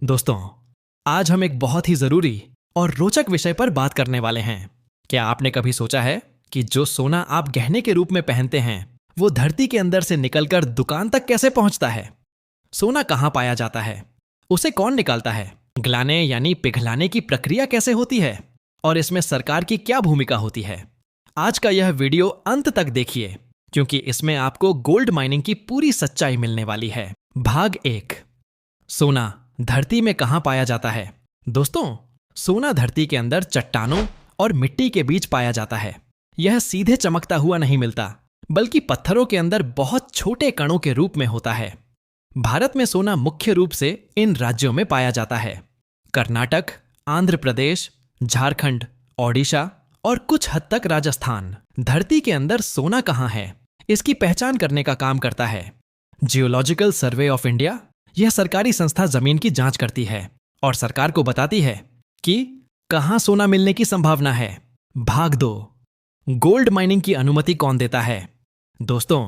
दोस्तों, आज हम एक बहुत ही जरूरी और रोचक विषय पर बात करने वाले हैं। क्या आपने कभी सोचा है कि जो सोना आप गहने के रूप में पहनते हैं वो धरती के अंदर से निकलकर दुकान तक कैसे पहुंचता है? सोना कहाँ पाया जाता है? उसे कौन निकालता है? गलाने यानी पिघलाने की प्रक्रिया कैसे होती है और इसमें सरकार की क्या भूमिका होती है? आज का यह वीडियो अंत तक देखिए, क्योंकि इसमें आपको गोल्ड माइनिंग की पूरी सच्चाई मिलने वाली है। भाग 1, सोना धरती में कहां पाया जाता है? दोस्तों, सोना धरती के अंदर चट्टानों और मिट्टी के बीच पाया जाता है। यह सीधे चमकता हुआ नहीं मिलता, बल्कि पत्थरों के अंदर बहुत छोटे कणों के रूप में होता है। भारत में सोना मुख्य रूप से इन राज्यों में पाया जाता है: कर्नाटक, आंध्र प्रदेश, झारखंड, ओडिशा और कुछ हद तक राजस्थान। धरती के अंदर सोना कहां है, इसकी पहचान करने का काम करता है जियोलॉजिकल सर्वे ऑफ इंडिया। यह सरकारी संस्था जमीन की जांच करती है और सरकार को बताती है कि कहां सोना मिलने की संभावना है। भाग 2, गोल्ड माइनिंग की अनुमति कौन देता है? दोस्तों,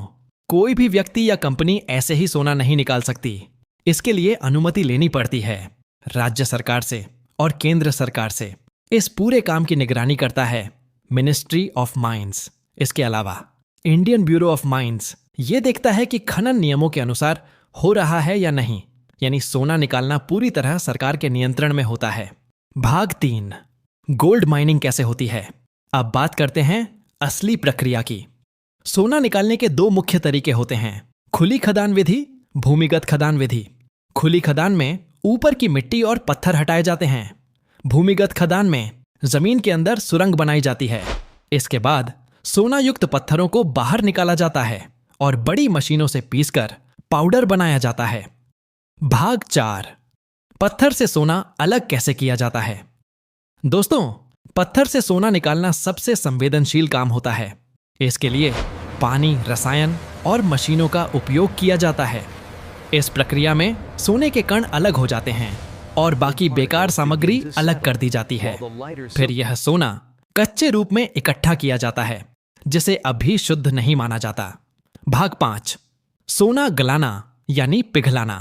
कोई भी व्यक्ति या कंपनी ऐसे ही सोना नहीं निकाल सकती। इसके लिए अनुमति लेनी पड़ती है राज्य सरकार से और केंद्र सरकार से। इस पूरे काम की निगरानी करता है मिनिस्ट्री ऑफ माइंस। इसके अलावा इंडियन ब्यूरो ऑफ माइंस ये देखता है कि खनन नियमों के अनुसार हो रहा है या नहीं, यानी सोना निकालना पूरी तरह सरकार के नियंत्रण में होता है। भाग 3, गोल्ड माइनिंग कैसे होती है? अब बात करते हैं असली प्रक्रिया की। सोना निकालने के 2 मुख्य तरीके होते हैं: खुली खदान विधि, भूमिगत खदान विधि। खुली खदान में ऊपर की मिट्टी और पत्थर हटाए जाते हैं। भूमिगत खदान में जमीन के अंदर सुरंग बनाई जाती है। इसके बाद सोना युक्त पत्थरों को बाहर निकाला जाता है और बड़ी मशीनों से पीसकर पाउडर बनाया जाता है। भाग 4, पत्थर से सोना अलग कैसे किया जाता है? दोस्तों, पत्थर से सोना निकालना सबसे संवेदनशील काम होता है। इसके लिए पानी, रसायन और मशीनों का उपयोग किया जाता है। इस प्रक्रिया में सोने के कण अलग हो जाते हैं और बाकी बेकार सामग्री अलग कर दी जाती है। फिर यह सोना कच्चे रूप में इकट्ठा किया जाता है, जिसे अभी शुद्ध नहीं माना जाता। भाग 5, सोना गलाना यानी पिघलाना।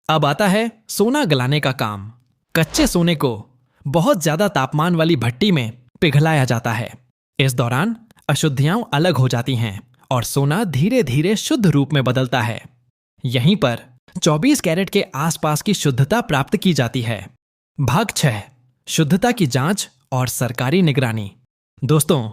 अब आता है सोना गलाने का काम। कच्चे सोने को बहुत ज्यादा तापमान वाली भट्टी में पिघलाया जाता है। इस दौरान अशुद्धियां अलग हो जाती हैं और सोना धीरे धीरे शुद्ध रूप में बदलता है। यहीं पर 24 कैरेट के आसपास की शुद्धता प्राप्त की जाती है। भाग 6, शुद्धता की जांच और सरकारी निगरानी। दोस्तों,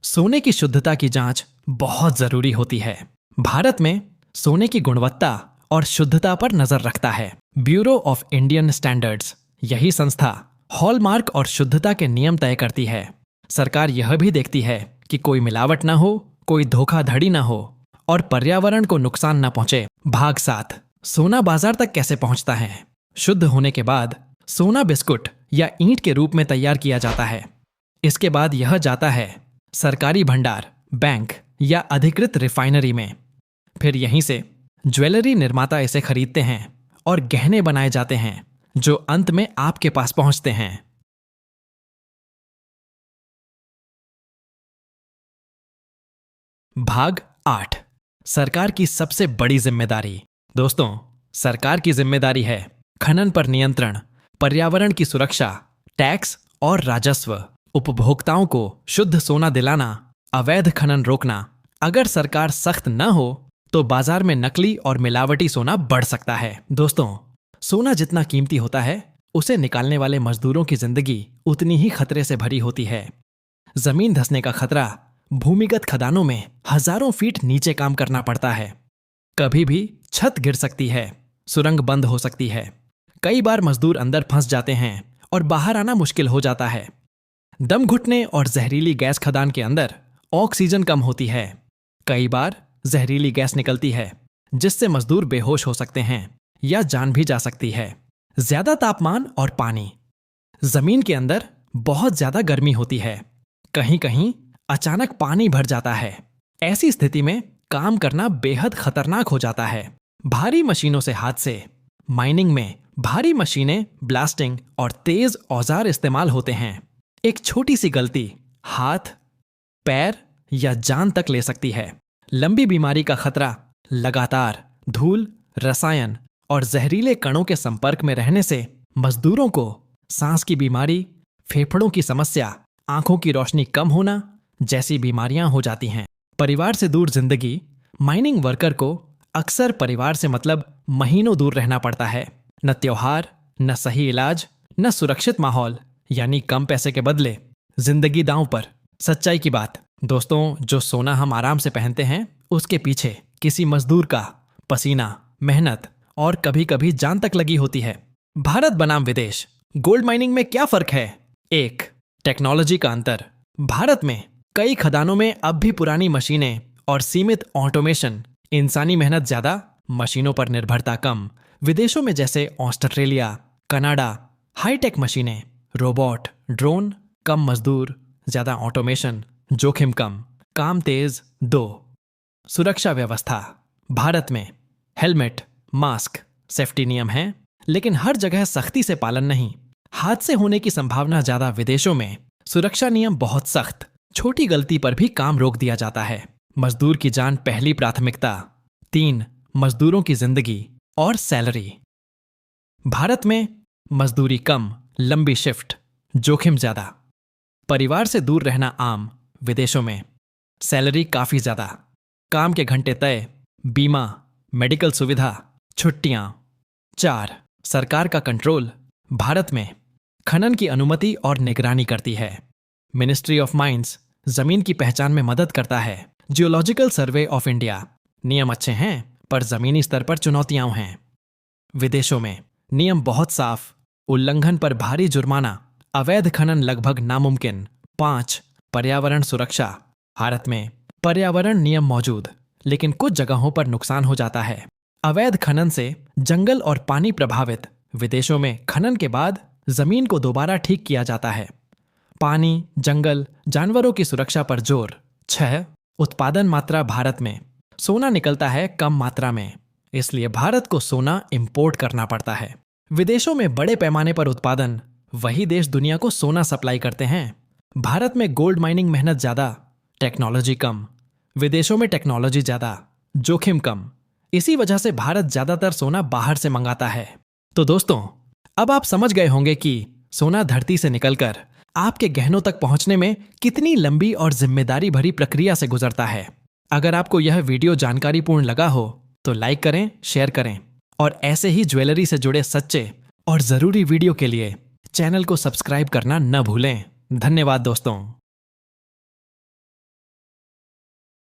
सोने की शुद्धता की जांच बहुत जरूरी होती है। भारत में सोने की गुणवत्ता और शुद्धता पर नजर रखता है ब्यूरो ऑफ इंडियन स्टैंडर्ड्स। यही संस्था हॉलमार्क और शुद्धता के नियम तय करती है। सरकार यह भी देखती है कि कोई मिलावट न हो, कोई धोखाधड़ी न हो और पर्यावरण को नुकसान न पहुंचे। भाग 7, सोना बाजार तक कैसे पहुंचता है? शुद्ध होने के बाद सोना बिस्कुट या ईंट के रूप में तैयार किया जाता है। इसके बाद यह जाता है सरकारी भंडार, बैंक या अधिकृत रिफाइनरी में। फिर यहीं से ज्वेलरी निर्माता इसे खरीदते हैं और गहने बनाए जाते हैं, जो अंत में आपके पास पहुंचते हैं। भाग 8, सरकार की सबसे बड़ी जिम्मेदारी। दोस्तों, सरकार की जिम्मेदारी है खनन पर नियंत्रण, पर्यावरण की सुरक्षा, टैक्स और राजस्व, उपभोक्ताओं को शुद्ध सोना दिलाना, अवैध खनन रोकना। अगर सरकार सख्त न हो तो बाजार में नकली और मिलावटी सोना बढ़ सकता है। दोस्तों, सोना जितना कीमती होता है, उसे निकालने वाले मजदूरों की जिंदगी उतनी ही खतरे से भरी होती है। जमीन धंसने का खतरा, भूमिगत खदानों में हजारों फीट नीचे काम करना पड़ता है। कभी भी छत गिर सकती है, सुरंग बंद हो सकती है। कई बार मजदूर अंदर फंस जाते हैं और बाहर आना मुश्किल हो जाता है। दम घुटने और जहरीली गैस खदान के अंदर ऑक्सीजन कम होती है। कई बार जहरीली गैस निकलती है, जिससे मजदूर बेहोश हो सकते हैं या जान भी जा सकती है। ज्यादा तापमान और पानी, जमीन के अंदर बहुत ज्यादा गर्मी होती है। कहीं कहीं अचानक पानी भर जाता है। ऐसी स्थिति में काम करना बेहद खतरनाक हो जाता है। भारी मशीनों से हादसे, माइनिंग में भारी मशीनें, ब्लास्टिंग और तेज औजार इस्तेमाल होते हैं। एक छोटी सी गलती हाथ, पैर या जान तक ले सकती है। लंबी बीमारी का खतरा लगातार धूल, रसायन और जहरीले कणों के संपर्क में रहने से मजदूरों को सांस की बीमारी, फेफड़ों की समस्या, आंखों की रोशनी कम होना जैसी बीमारियां हो जाती हैं। परिवार से दूर जिंदगी। माइनिंग वर्कर को अक्सर परिवार से मतलब महीनों दूर रहना पड़ता है। न त्योहार, न सही इलाज, न सुरक्षित माहौल, यानी कम पैसे के बदले जिंदगी दांव पर। सच्चाई की बात दोस्तों, जो सोना हम आराम से पहनते हैं उसके पीछे किसी मजदूर का पसीना, मेहनत और कभी कभी जान तक लगी होती है। भारत बनाम विदेश, गोल्ड माइनिंग में क्या फर्क है? 1. टेक्नोलॉजी का अंतर। भारत में कई खदानों में अब भी पुरानी मशीनें और सीमित ऑटोमेशन। इंसानी मेहनत ज्यादा, मशीनों पर निर्भरता कम। विदेशों में जैसे ऑस्ट्रेलिया, कनाडा, हाईटेक मशीनें, रोबोट, ड्रोन, कम मजदूर, ज्यादा ऑटोमेशन, जोखिम कम, काम तेज। 2. सुरक्षा व्यवस्था। भारत में हेलमेट, मास्क, सेफ्टी नियम हैं, लेकिन हर जगह सख्ती से पालन नहीं। हादसे होने की संभावना ज्यादा। विदेशों में सुरक्षा नियम बहुत सख्त, छोटी गलती पर भी काम रोक दिया जाता है। मजदूर की जान पहली प्राथमिकता। 3. मजदूरों की जिंदगी और सैलरी। भारत में मजदूरी कम, लंबी शिफ्ट, जोखिम ज्यादा। परिवार से दूर रहना आम। विदेशों में सैलरी काफी ज्यादा, काम के घंटे तय, बीमा, मेडिकल सुविधा, छुट्टियां। 4. सरकार का कंट्रोल। भारत में खनन की अनुमति और निगरानी करती है। मिनिस्ट्री ऑफ माइंस जमीन की पहचान में मदद करता है। Geological survey of India. नियम अच्छे हैं पर जमीनी स्तर पर चुनौतियां हैं। विदेशों में नियम बहुत साफ, उल्लंघन पर भारी जुर्माना, अवैध खनन लगभग नामुमकिन। 5. पर्यावरण सुरक्षा। भारत में पर्यावरण नियम मौजूद, लेकिन कुछ जगहों पर नुकसान हो जाता है। अवैध खनन से जंगल और पानी प्रभावित। विदेशों में खनन के बाद जमीन को दोबारा ठीक किया जाता है। पानी, जंगल, जानवरों की सुरक्षा पर जोर। 6. उत्पादन मात्रा। भारत में सोना निकलता है कम मात्रा में, इसलिए भारत को सोना इंपोर्ट करना पड़ता है। विदेशों में बड़े पैमाने पर उत्पादन, वही देश दुनिया को सोना सप्लाई करते हैं। भारत में गोल्ड माइनिंग मेहनत ज्यादा, टेक्नोलॉजी कम। विदेशों में टेक्नोलॉजी ज्यादा, जोखिम कम। इसी वजह से भारत ज्यादातर सोना बाहर से मंगाता है। तो दोस्तों, अब आप समझ गए होंगे कि सोना धरती से निकलकर आपके गहनों तक पहुंचने में कितनी लंबी और जिम्मेदारी भरी प्रक्रिया से गुजरता है। अगर आपको यह वीडियो जानकारीपूर्ण लगा हो तो लाइक करें, शेयर करें और ऐसे ही ज्वेलरी से जुड़े सच्चे और जरूरी वीडियो के लिए चैनल को सब्सक्राइब करना न भूलें। धन्यवाद दोस्तों।